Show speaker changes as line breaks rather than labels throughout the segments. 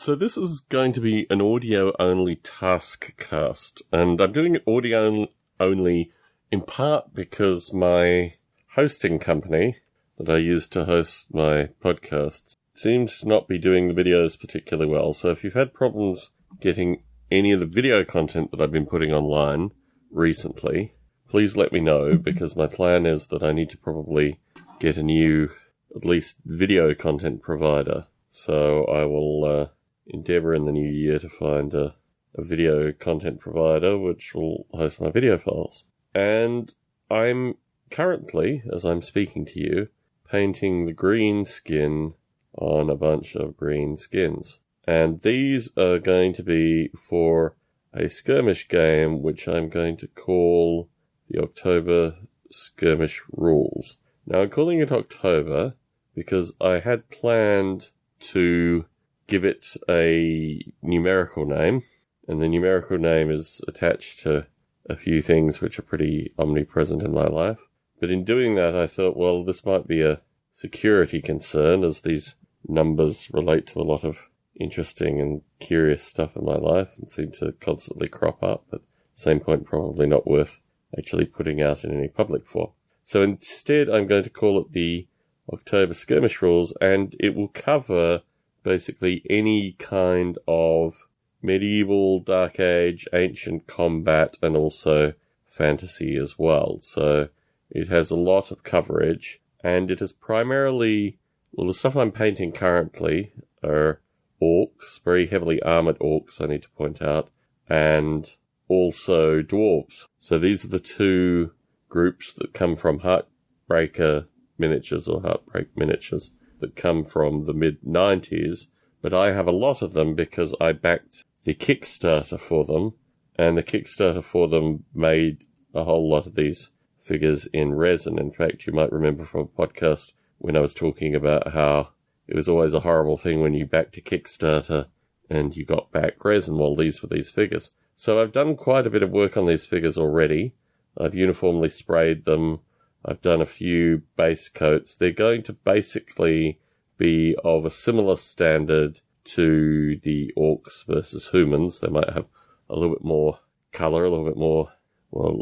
So this is going to be an audio-only task cast, and I'm doing it audio-only in part because my hosting company that I use to host my podcasts seems to not be doing the videos particularly well. So if you've had problems getting any of the video content that I've been putting online recently, please let me know, because my plan is that I need to probably get a new, at least, video content provider. So I will endeavour in the new year to find a video content provider which will host my video files. And I'm currently, as I'm speaking to you, painting the green skin on a bunch of green skins. And these are going to be for a skirmish game which I'm going to call the October Skirmish Rules. Now I'm calling it October because I had planned to give it a numerical name, and the numerical name is attached to a few things which are pretty omnipresent in my life. But in doing that, I thought, well, this might be a security concern, as these numbers relate to a lot of interesting and curious stuff in my life and seem to constantly crop up, but at the same point probably not worth actually putting out in any public form. So instead, I'm going to call it the October Skirmish Rules, and it will cover basically any kind of medieval, Dark Age, ancient combat, and also fantasy as well. So it has a lot of coverage, and it is primarily, well, the stuff I'm painting currently are orcs, very heavily armoured orcs, I need to point out, and also dwarves. So these are the two groups that come from Heartbreaker miniatures, or Heartbreak miniatures, that come from the mid-90s, but I have a lot of them because I backed the Kickstarter for them, and the Kickstarter for them made a whole lot of these figures in resin. In fact, you might remember from a podcast when I was talking about how it was always a horrible thing when you backed a Kickstarter and you got back resin. Well, these were these figures. So I've done quite a bit of work on these figures already. I've uniformly sprayed them. I've done a few base coats. They're going to basically be of a similar standard to the orcs versus humans. They might have a little bit more colour, a little bit more, well,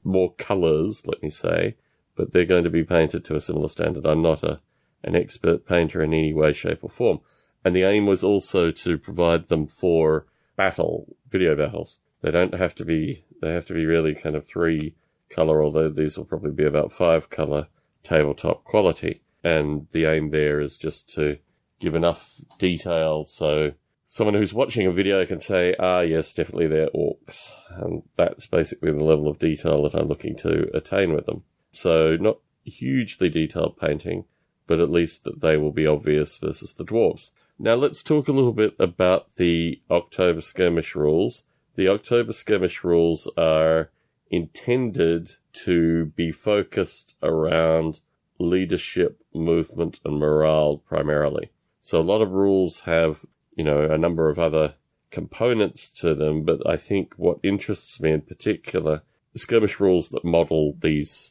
more colours, let me say, but they're going to be painted to a similar standard. I'm not an expert painter in any way, shape or form. And the aim was also to provide them for video battles. They have to be really kind of 3 colour, although these will probably be about 5 colour tabletop quality. And the aim there is just to give enough detail so someone who's watching a video can say, yes, definitely they're orcs. And that's basically the level of detail that I'm looking to attain with them. So not hugely detailed painting, but at least that they will be obvious versus the dwarves. Now let's talk a little bit about the October Skirmish Rules. The October Skirmish Rules are intended to be focused around leadership, movement, and morale primarily. So a lot of rules have, a number of other components to them, but I think what interests me in particular, the skirmish rules that model these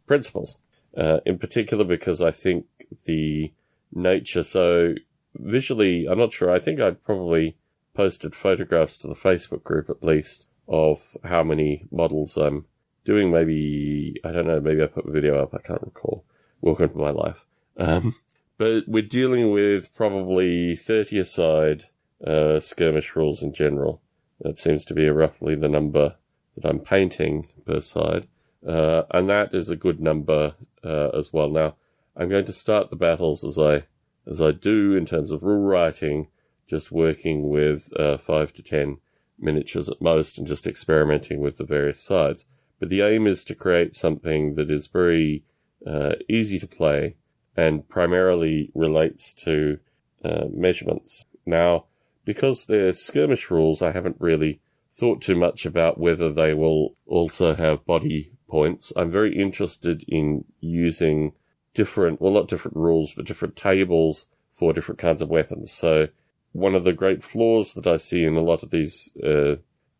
principles. In particular because I think the nature, so visually, I'm not sure, I think I probably posted photographs to the Facebook group at least of how many models I'm doing. Maybe, I don't know, maybe I put a video up, I can't recall. Welcome to my life. But we're dealing with probably 30 aside skirmish rules in general. That seems to be roughly the number that I'm painting per side. And that is a good number as well. Now, I'm going to start the battles as I do in terms of rule writing, just working with 5 to 10 miniatures at most and just experimenting with the various sides. But the aim is to create something that is very easy to play and primarily relates to measurements. Now, because they're skirmish rules, I haven't really thought too much about whether they will also have body points. I'm very interested in using not different rules, but different tables for different kinds of weapons. So one of the great flaws that I see in a lot of these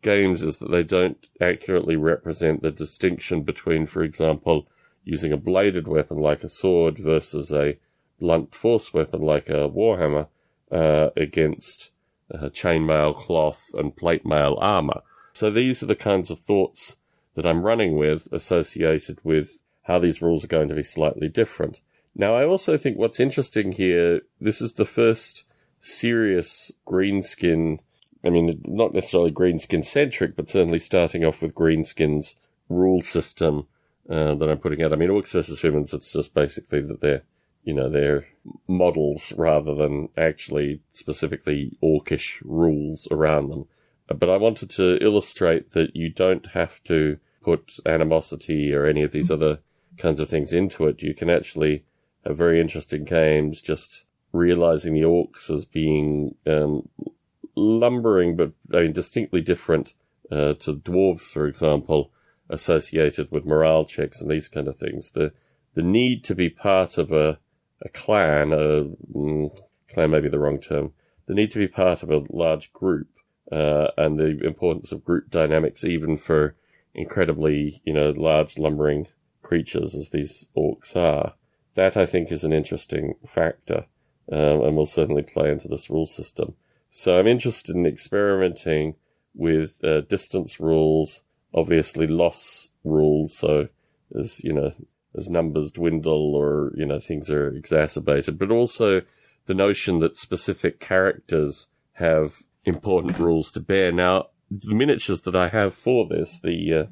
games is that they don't accurately represent the distinction between, for example, using a bladed weapon like a sword versus a blunt force weapon like a warhammer. against chainmail cloth and plate mail armor. So these are the kinds of thoughts that I'm running with associated with how these rules are going to be slightly different. Now, I also think what's interesting here, this is the first serious Greenskin, I mean, not necessarily Greenskin-centric, but certainly starting off with Greenskins rule system that I'm putting out. I mean, Orcs versus Humans, it's just basically that they're models rather than actually specifically Orcish rules around them. But I wanted to illustrate that you don't have to put animosity or any of these other kinds of things into it. You can actually have very interesting games just realizing the Orcs as being lumbering, but distinctly different to Dwarves, for example, associated with morale checks and these kind of things. The need to be part of a clan, clan may be the wrong term, the need to be part of a large group, and the importance of group dynamics, even for incredibly, large lumbering creatures as these Orcs are. That, I think, is an interesting factor, and will certainly play into this rule system. So I'm interested in experimenting with distance rules, obviously loss rules, so as numbers dwindle or, things are exacerbated, but also the notion that specific characters have important rules to bear. Now, the miniatures that I have for this, the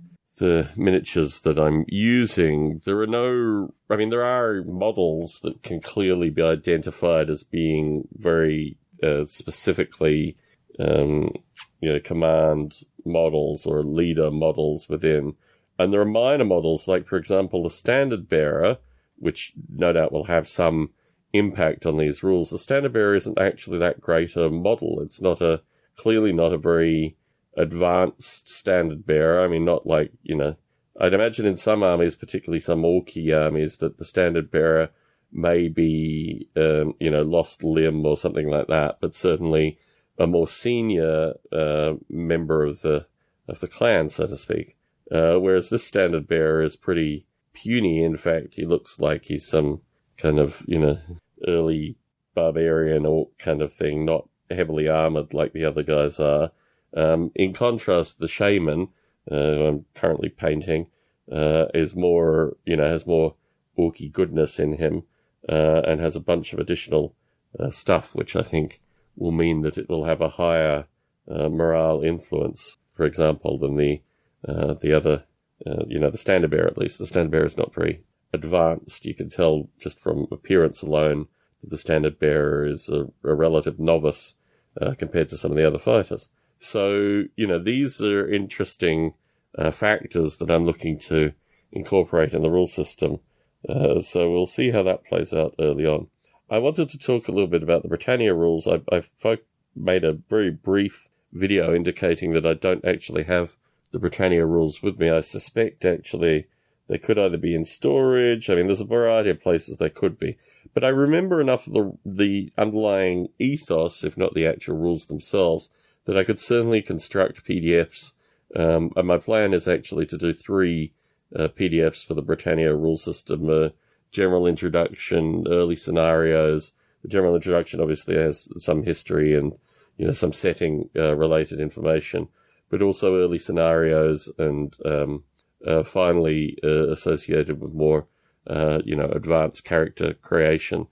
miniatures that I'm using, there are models that can clearly be identified as being very specifically, command models or leader models within. And there are minor models, like, for example, the Standard Bearer, which no doubt will have some impact on these rules. The Standard Bearer isn't actually that great a model. It's clearly not a very advanced Standard Bearer. I mean, not like, I'd imagine in some armies, particularly some Orky armies, that the Standard Bearer may be, lost limb or something like that, but certainly a more senior member of the clan, so to speak. Whereas this Standard Bearer is pretty puny. In fact, he looks like he's some kind of, early barbarian orc kind of thing, not heavily armored like the other guys are. In contrast, the Shaman, who I'm currently painting, is more, has more orky goodness in him, and has a bunch of additional stuff, which I think will mean that it will have a higher morale influence, for example, than the other, the Standard Bearer, at least. The Standard Bearer is not very advanced. You can tell just from appearance alone that the Standard Bearer is a relative novice compared to some of the other fighters. So, these are interesting factors that I'm looking to incorporate in the rule system. So we'll see how that plays out early on. I wanted to talk a little bit about the Britannia rules. I've made a very brief video indicating that I don't actually have the Britannia rules with me. I suspect, actually, they could either be in storage. I mean, there's a variety of places they could be. But I remember enough of the underlying ethos, if not the actual rules themselves, that I could certainly construct PDFs. And my plan is actually to do 3 PDFs for the Britannia rule system. General introduction, early scenarios. The general introduction obviously has some history and, some setting related information, but also early scenarios and finally associated with more, advanced character creation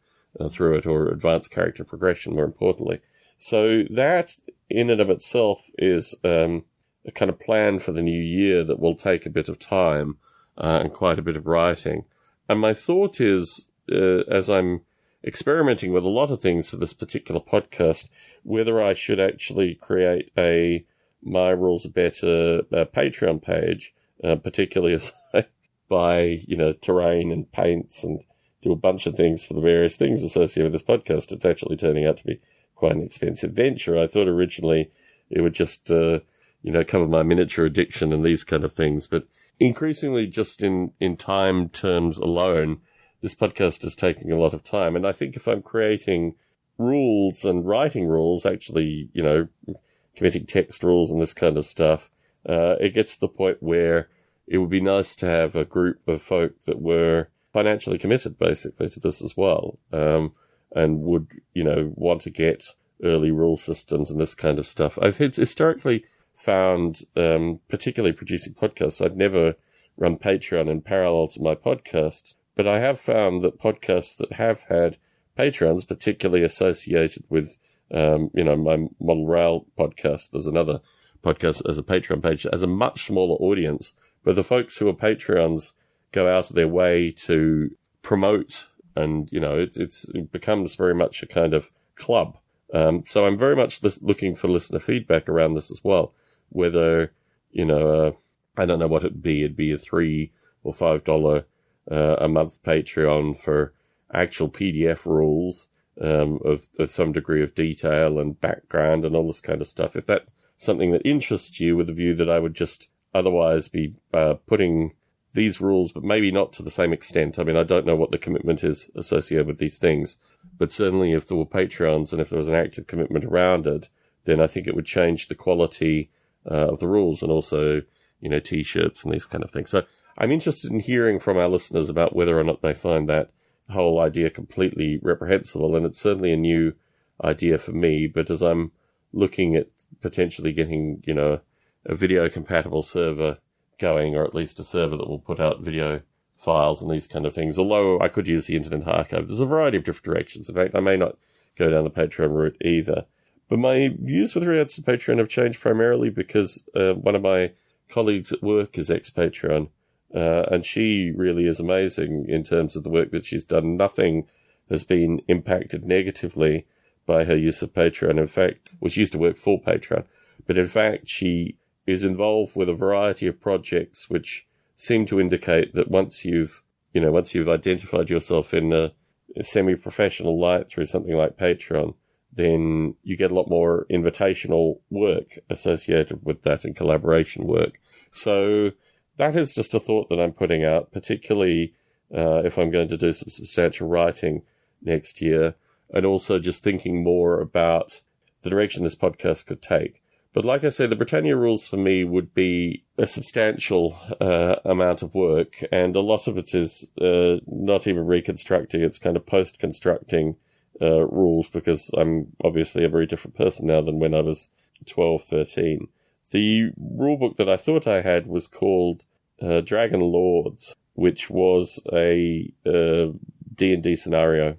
through it, or advanced character progression, more importantly. So that, in and of itself, is a kind of plan for the new year that will take a bit of time and quite a bit of writing. And my thought is, as I'm experimenting with a lot of things for this particular podcast, whether I should actually create a My Rules Are Better Patreon page, particularly as I buy, terrain and paints and do a bunch of things for the various things associated with this podcast. It's actually turning out to be quite an expensive venture. I thought originally it would just, cover my miniature addiction and these kind of things. But increasingly, just in time terms alone, this podcast is taking a lot of time. And I think if I'm creating rules and writing rules, actually, committing text rules and this kind of stuff, it gets to the point where it would be nice to have a group of folk that were financially committed, basically, to this as well. and would, want to get early rule systems and this kind of stuff. I've historically found, particularly producing podcasts, I've never run Patreon in parallel to my podcasts, but I have found that podcasts that have had Patreons, particularly associated with, my Model Rail podcast, there's another podcast as a Patreon page, as a much smaller audience, but the folks who are Patreons go out of their way to promote, and, it becomes very much a kind of club. So I'm very much looking for listener feedback around this as well, whether, I don't know what it'd be. It'd be a $3 or $5 a month Patreon for actual PDF rules of some degree of detail and background and all this kind of stuff. If that's something that interests you, with a view that I would just otherwise be putting these rules, but maybe not to the same extent. I mean, I don't know what the commitment is associated with these things, but certainly if there were Patreons and if there was an active commitment around it, then I think it would change the quality of the rules, and also, T-shirts and these kind of things. So I'm interested in hearing from our listeners about whether or not they find that whole idea completely reprehensible, and it's certainly a new idea for me. But as I'm looking at potentially getting, a video-compatible server going, or at least a server that will put out video files and these kind of things, although I could use the Internet Archive, there's a variety of different directions. In fact, I may not go down the Patreon route either. But my views with regards to Patreon have changed primarily because one of my colleagues at work is ex-Patreon, and she really is amazing in terms of the work that she's done. Nothing has been impacted negatively by her use of Patreon. In fact, she used to work for Patreon, but in fact, she is involved with a variety of projects which seem to indicate that once you've identified yourself in a semi-professional light through something like Patreon, then you get a lot more invitational work associated with that and collaboration work. So that is just a thought that I'm putting out, particularly if I'm going to do some substantial writing next year, and also just thinking more about the direction this podcast could take. But like I say, the Britannia rules for me would be a substantial amount of work, and a lot of it is not even reconstructing, it's kind of post-constructing rules, because I'm obviously a very different person now than when I was 12, 13. The rulebook that I thought I had was called Dragon Lords, which was a D&D scenario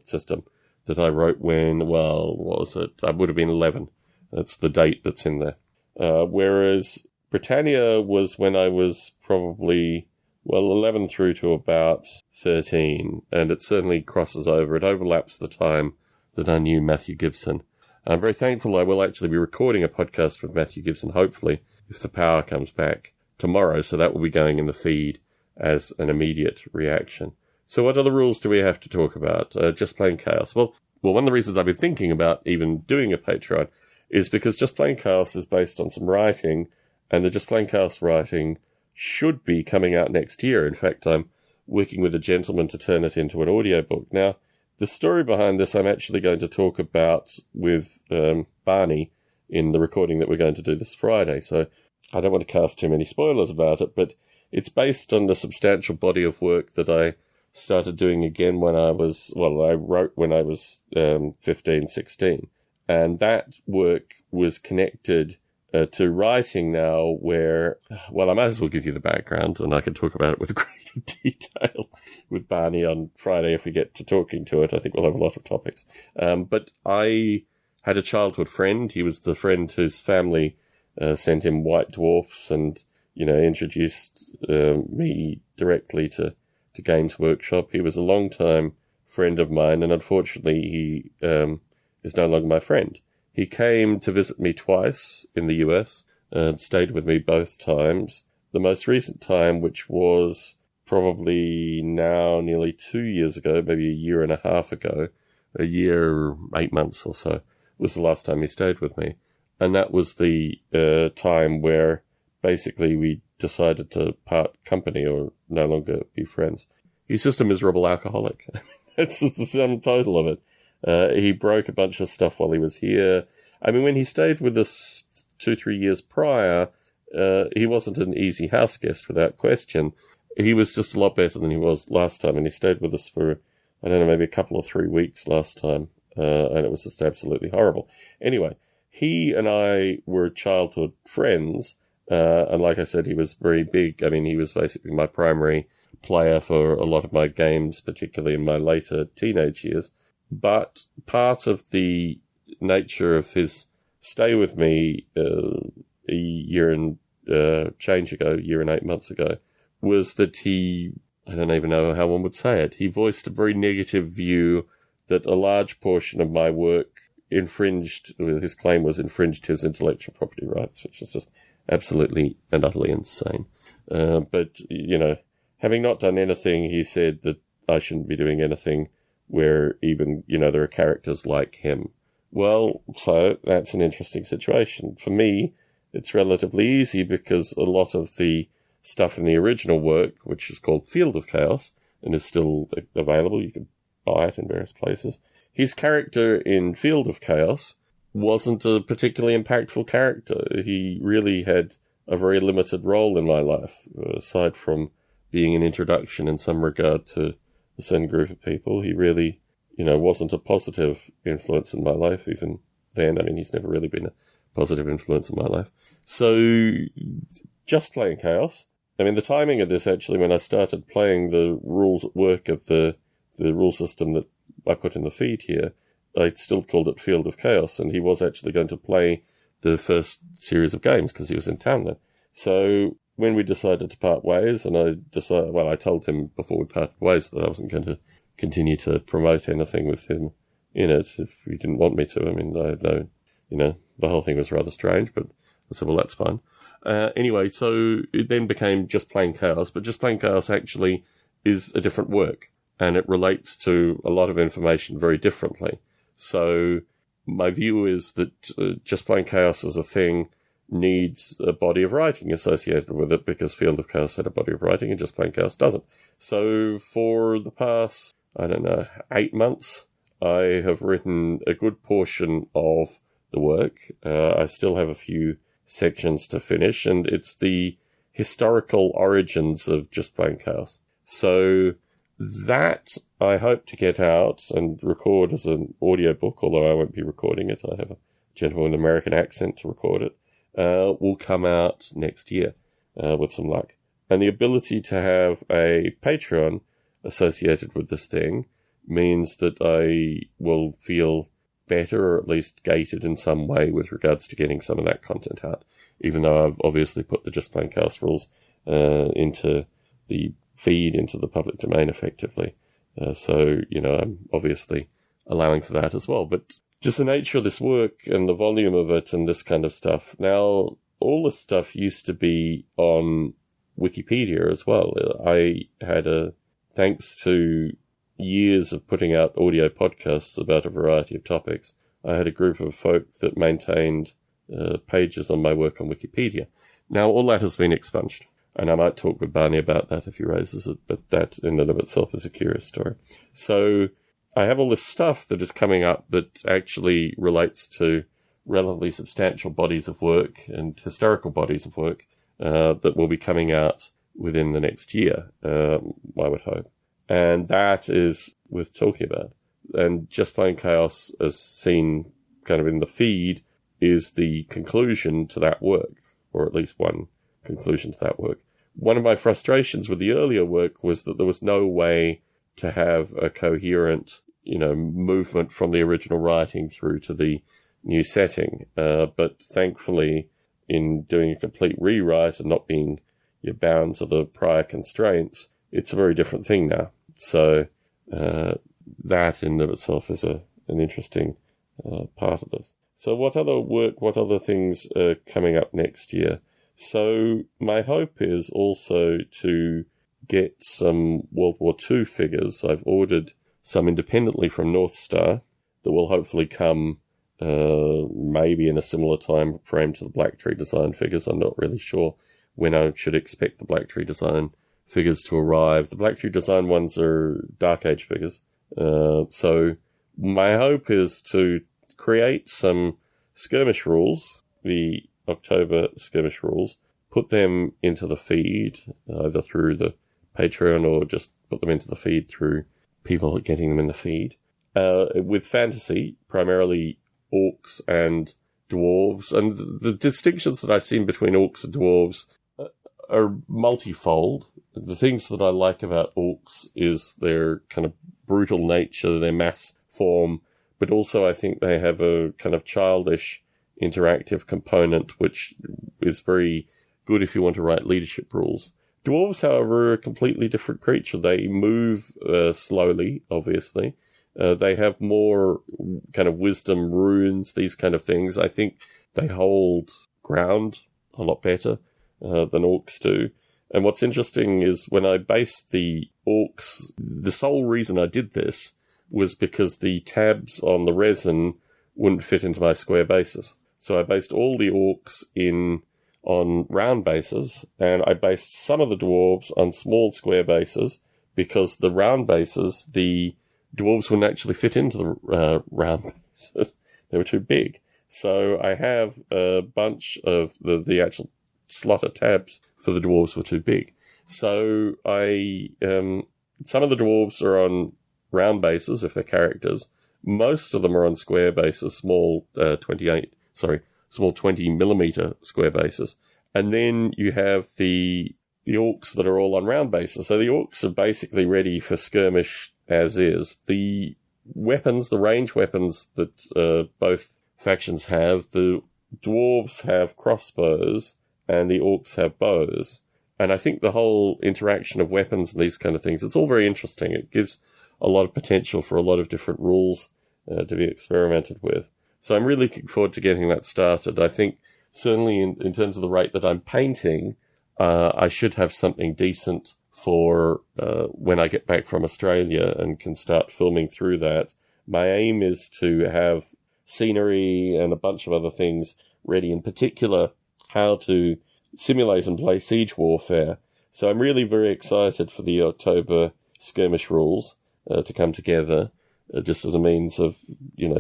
system that I wrote when, what was it? I would have been 11. That's the date that's in there. Whereas Britannia was when I was probably, 11 through to about 13, and it certainly crosses over. It overlaps the time that I knew Matthew Gibson. I'm very thankful I will actually be recording a podcast with Matthew Gibson, hopefully, if the power comes back tomorrow, so that will be going in the feed as an immediate reaction. So what other rules do we have to talk about? Just Plain Chaos. Well, one of the reasons I've been thinking about even doing a Patreon is because Just Plain Chaos is based on some writing, and the Just Plain Chaos writing should be coming out next year. In fact, I'm working with a gentleman to turn it into an audiobook. Now, the story behind this I'm actually going to talk about with Barney in the recording that we're going to do this Friday, so I don't want to cast too many spoilers about it, but it's based on the substantial body of work that I started doing again when I wrote when I was 15, 16. And that work was connected to writing now where, I might as well give you the background, and I can talk about it with greater detail with Barney on Friday if we get to talking to it. I think we'll have a lot of topics. But I had a childhood friend. He was the friend whose family sent him white dwarfs and, introduced me directly to Games Workshop. He was a long-time friend of mine, and unfortunately he is no longer my friend. He came to visit me twice in the US and stayed with me both times. The most recent time, which was probably now nearly 2 years ago, maybe a year and a half ago, a year, 8 months or so, was the last time he stayed with me. And that was the time where basically we decided to part company or no longer be friends. He's just a miserable alcoholic. That's the sum total of it. He broke a bunch of stuff while he was here. I mean, when he stayed with us 2-3 years prior, he wasn't an easy house guest without question. He was just a lot better than he was last time, and he stayed with us for I don't know, maybe a couple or 3 weeks last time, and it was just absolutely horrible. Anyway, he and I were childhood friends, and like I said, he was very big. I mean, he was basically my primary player for a lot of my games, particularly in my later teenage years. But part of the nature of his stay with me a year and change ago, year and 8 months ago, was that he, I don't even know how one would say it, he voiced a very negative view that a large portion of my work infringed, his claim was infringed his intellectual property rights, which is just absolutely and utterly insane. But, you know, having not done anything, he said that I shouldn't be doing anything where even, you know, there are characters like him. Well, so that's an interesting situation. For me, it's relatively easy because a lot of the stuff in the original work, which is called Field of Chaos, and is still available, you can buy it in various places. His character in Field of Chaos wasn't a particularly impactful character. He really had a very limited role in my life, aside from being an introduction in some regard to a certain group of people. He really, you know, wasn't a positive influence in my life even then. I mean, he's never really been a positive influence in my life. So, just playing Chaos. I mean, the timing of this, actually, when I started playing the rules at work of the rule system that I put in the feed here, I still called it Field of Chaos, and he was actually going to play the first series of games because he was in town then. So when we decided to part ways, and I told him before we parted ways that I wasn't going to continue to promote anything with him in it if he didn't want me to. I mean, I know, you know, the whole thing was rather strange, but I said, well, that's fine. Anyway, so it then became Just Plain Chaos, but Just Plain Chaos actually is a different work, and it relates to a lot of information very differently. So my view is that Just Plain Chaos as a thing needs a body of writing associated with it, because Field of Chaos had a body of writing and Just Plain Chaos doesn't. So for the past, 8 months, I have written a good portion of the work. I still have a few sections to finish, and it's the historical origins of Just Plain Chaos. So that I hope to get out and record as an audiobook, although I won't be recording it. I have a gentleman with an American accent to record it. Will come out next year, with some luck. And the ability to have a Patreon associated with this thing means that I will feel better, or at least gated in some way with regards to getting some of that content out, even though I've obviously put the Just Plain Chaos rules into the feed, into the public domain effectively. So, you know, I'm obviously allowing for that as well. But just the nature of this work and the volume of it and this kind of stuff. Now, all this stuff used to be on Wikipedia as well. I had thanks to years of putting out audio podcasts about a variety of topics, I had a group of folk that maintained pages on my work on Wikipedia. Now, all that has been expunged, and I might talk with Barney about that if he raises it, but that in and of itself is a curious story. So I have all this stuff that is coming up that actually relates to relatively substantial bodies of work and historical bodies of work that will be coming out within the next year, I would hope. And that is worth talking about. And Just Plain Chaos, as seen kind of in the feed, is the conclusion to that work, or at least one conclusion to that work. One of my frustrations with the earlier work was that there was no way to have a coherent, you know, movement from the original writing through to the new setting. But thankfully, in doing a complete rewrite and not being bound to the prior constraints, it's a very different thing now. So that in and of itself is an interesting part of this. So what other work, what other things are coming up next year? So my hope is also to get some World War II figures. I've ordered some independently from North Star that will hopefully come maybe in a similar time frame to the Black Tree Design figures. I'm not really sure when I should expect the Black Tree Design figures to arrive. The Black Tree Design ones are Dark Age figures. So my hope is to create some skirmish rules, the October Skirmish rules, put them into the feed, either through the Patreon or just put them into the feed through people getting them in the feed. With fantasy, primarily orcs and dwarves, and the distinctions that I've seen between orcs and dwarves are multifold. The things that I like about orcs is their kind of brutal nature, their mass form, but also I think they have a kind of childish interactive component, which is very good if you want to write leadership rules. Dwarves, however, are a completely different creature. They move slowly, obviously. They have more kind of wisdom, runes, these kind of things. I think they hold ground a lot better than orcs do. And what's interesting is when I based the orcs, the sole reason I did this was because the tabs on the resin wouldn't fit into my square bases. So I based all the orcs on round bases, and I based some of the dwarves on small square bases, because the round bases, the dwarves wouldn't actually fit into the round bases. They were too big. So I have a bunch of the actual slot of tabs for the dwarves were too big. So some of the dwarves are on round bases if they're characters. Most of them are on square bases, small 20 millimeter square bases. And then you have the orcs that are all on round bases. So the orcs are basically ready for skirmish as is. The weapons, the range weapons that both factions have, the dwarves have crossbows and the orcs have bows. And I think the whole interaction of weapons and these kind of things, it's all very interesting. It gives a lot of potential for a lot of different rules to be experimented with. So I'm really looking forward to getting that started. I think certainly in terms of the rate that I'm painting, I should have something decent for when I get back from Australia and can start filming through that. My aim is to have scenery and a bunch of other things ready, in particular how to simulate and play siege warfare. So I'm really very excited for the October Skirmish rules to come together, just as a means of,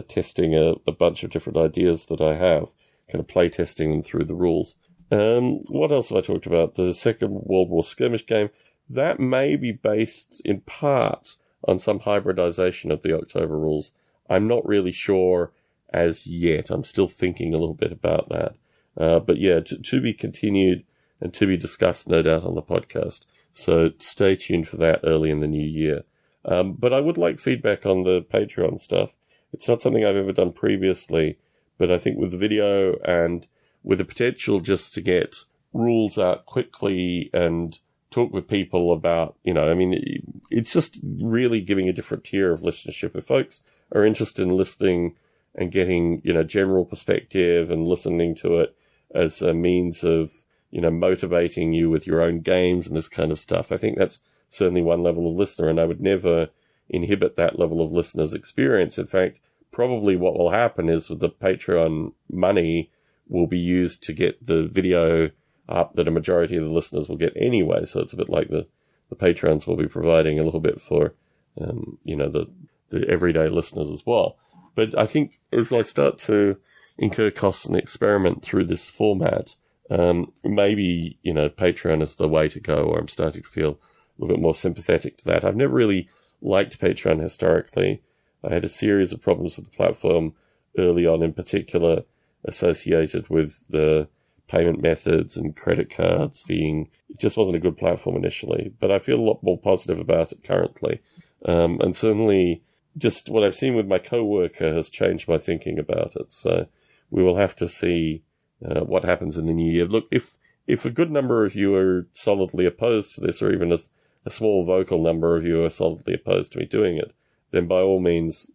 testing a bunch of different ideas that I have, kind of play testing them through the rules. What else have I talked about? The Second World War Skirmish game. That may be based in part on some hybridization of the October rules. I'm not really sure as yet. I'm still thinking a little bit about that. But yeah, to be continued and to be discussed, no doubt, on the podcast. So stay tuned for that early in the new year. But I would like feedback on the Patreon stuff. It's not something I've ever done previously, but I think with the video and with the potential just to get rules out quickly and talk with people about, it's just really giving a different tier of listenership. If folks are interested in listening and getting, general perspective and listening to it as a means of, motivating you with your own games and this kind of stuff, I think that's certainly one level of listener, and I would never inhibit that level of listener's experience. In fact, probably what will happen is with the Patreon money will be used to get the video up that a majority of the listeners will get anyway. So it's a bit like the Patreons will be providing a little bit for, the everyday listeners as well. But I think as I start to incur costs and experiment through this format, maybe, Patreon is the way to go, or I'm starting to feel a little bit more sympathetic to that. I've never really liked Patreon historically. I had a series of problems with the platform early on, in particular associated with the payment methods and credit cards it just wasn't a good platform initially, but I feel a lot more positive about it currently. And certainly just what I've seen with my coworker has changed my thinking about it. So we will have to see what happens in the new year. Look, if a good number of you are solidly opposed to this, or even a small vocal number of you are solidly opposed to me doing it, then by all means,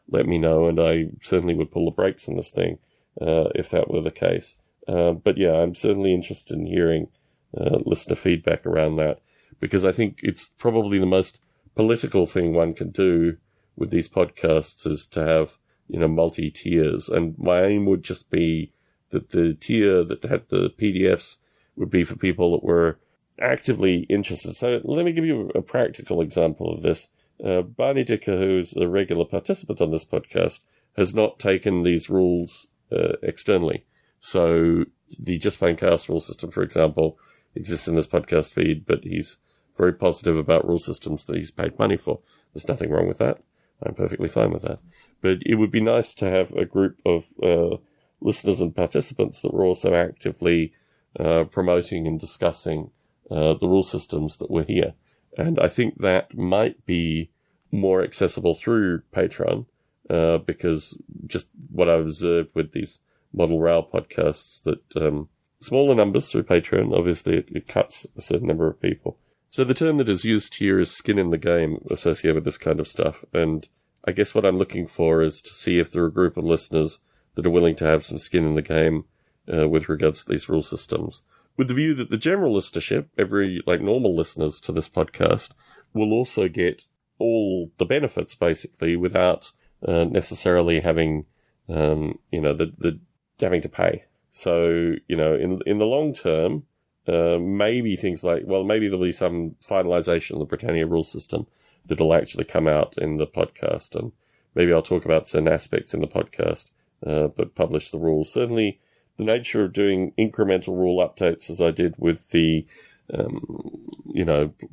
let me know, and I certainly would pull the brakes on this thing if that were the case. But yeah, I'm certainly interested in hearing listener feedback around that, because I think it's probably the most political thing one can do with these podcasts is to have, multi-tiers. And my aim would just be that the tier that had the PDFs would be for people that were actively interested. So let me give you a practical example of this. Barney Dicker, who's a regular participant on this podcast, has not taken these rules externally. So the Just Plain Chaos rule system, for example, exists in this podcast feed, but he's very positive about rule systems that he's paid money for. There's nothing wrong with that. I'm perfectly fine with that. But it would be nice to have a group of listeners and participants that were also actively promoting and discussing the rule systems that were here. And I think that might be more accessible through Patreon, because just what I observed with these Model Rail podcasts, that smaller numbers through Patreon, obviously it cuts a certain number of people. So the term that is used here is skin in the game associated with this kind of stuff. And I guess what I'm looking for is to see if there are a group of listeners that are willing to have some skin in the game with regards to these rule systems. With the view that the general listenership, normal listeners to this podcast, will also get all the benefits, basically, without necessarily having, having to pay. So, in the long term, maybe things like, maybe there'll be some finalization of the Britannia rule system that'll actually come out in the podcast, and maybe I'll talk about certain aspects in the podcast, but publish the rules. Certainly, the nature of doing incremental rule updates, as I did with the,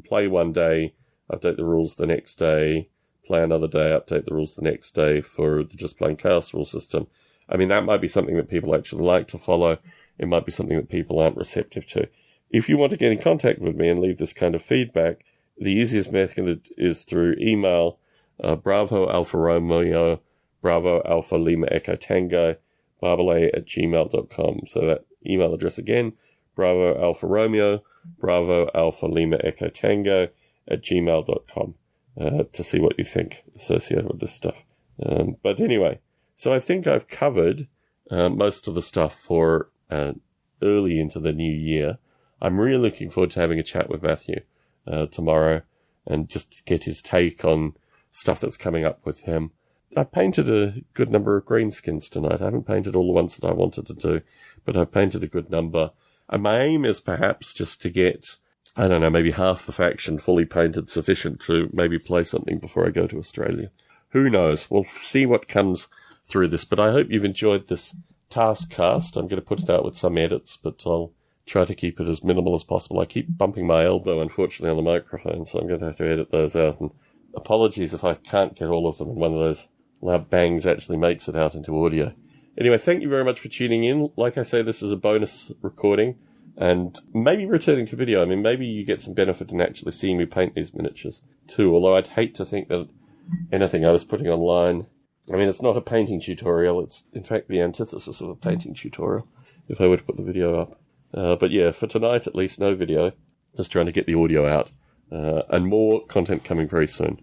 play one day, update the rules the next day, play another day, update the rules the next day for the Just Plain Chaos rule system. I mean, that might be something that people actually like to follow. It might be something that people aren't receptive to. If you want to get in contact with me and leave this kind of feedback, the easiest method is through email, Bravo Alpha Romeo, Bravo Alpha Lima Echo Tango, barbale@gmail.com. So that email address again, Bravo Alpha Romeo, Bravo Alpha Lima Echo Tango @gmail.com, to see what you think associated with this stuff. But anyway, so I think I've covered most of the stuff for early into the new year. I'm really looking forward to having a chat with Matthew tomorrow and just get his take on stuff that's coming up with him. I painted a good number of Greenskins tonight. I haven't painted all the ones that I wanted to do, but I painted a good number. And my aim is perhaps just to get, I don't know, maybe half the faction fully painted, sufficient to maybe play something before I go to Australia. Who knows? We'll see what comes through this, but I hope you've enjoyed this task cast. I'm going to put it out with some edits, but I'll try to keep it as minimal as possible. I keep bumping my elbow, unfortunately, on the microphone, so I'm going to have to edit those out. And apologies if I can't get all of them, and one of those loud bangs actually makes it out into audio. Anyway, thank you very much for tuning in. Like I say, this is a bonus recording, and maybe returning to video. I mean, maybe you get some benefit in actually seeing me paint these miniatures too, although I'd hate to think that anything I was putting online, I mean, it's not a painting tutorial. It's, in fact, the antithesis of a painting tutorial, if I were to put the video up. But yeah, for tonight, at least, no video. Just trying to get the audio out. And more content coming very soon.